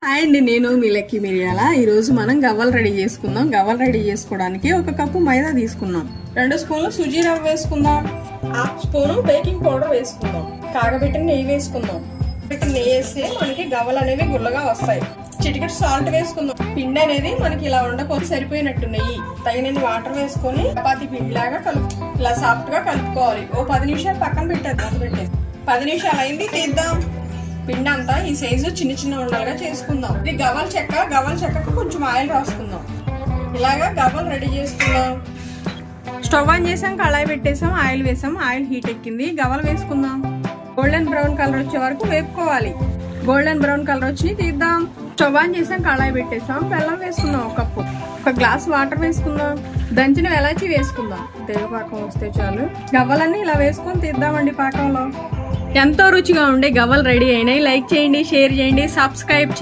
Hi అండి, నేను మీ lucky మిరియాల. ఈరోజు మనం గవ్వలు రెడీ చేసుకుందాం. గవ్వలు రెడీ చేసుకోవడానికి 1 కప్పు మైదా తీసుకున్నాం, 2 స్పూన్లు సుజీ రవ్వ వేసుకుందాం, 1/2 స్పూను బేకింగ్ పౌడర్ వేసుకుందాం, కాగబెట్టిన నెయ్యి వేసుకుందాం. నెయ్యి వేస్తే మనకి గవ్వలు అనేవి గుల్లగా వస్తాయి. చిటికెట్ సాల్ట్ వేసుకుందాం. పిండి అనేది మనకి ఇలా ఉండకపోతే సరిపోయినట్టు నెయ్యి, తగినన్ని వాటర్ వేసుకొని చపాతీ పిండిలాగా ఇలా సాఫ్ట్ గా కలుపుకోవాలి. 10 నిమిషాలు పక్కన పెట్టేసి 10 నిమిషాలు అయింది, తీద్దాం. పిండి అంతా ఈ సైజు చిన్న చిన్న ఉండలుగా చేసుకుందాం. ఇది గవ్వల చెక్కకు కొంచెం ఆయిల్ రాసుకుందాం. ఇలాగా గవ్వలు రెడీ చేసుకుందాం. స్టవ్ ఆన్ చేసాం, కళాయి పెట్టేసాం, ఆయిల్ వేసాం. ఆయిల్ హీట్ ఎక్కింది, గవ్వలు వేసుకుందాం. గోల్డెన్ బ్రౌన్ కలర్ వచ్చే వరకు వేపుకోవాలి. గోల్డెన్ బ్రౌన్ కలర్ వచ్చి తీద్దాం. స్టవ్ ఆన్ చేసాం, కళాయి పెట్టేసాం, బెల్లం వేసుకుందాం. 1 కప్పు, 1 గ్లాస్ వాటర్ వేసుకుందాం. దంచిన ఎలాచి వేసుకుందాం. పాకం వస్తే చాలు. గవ్వలన్నీ ఇలా వేసుకొని తీద్దామండి పాకంలో. ఎంతో రుచిగా ఉండే గవ్వలు రెడీ అయినాయి. లైక్ చేయండి, షేర్ చేయండి, సబ్స్క్రైబ్ చేయండి.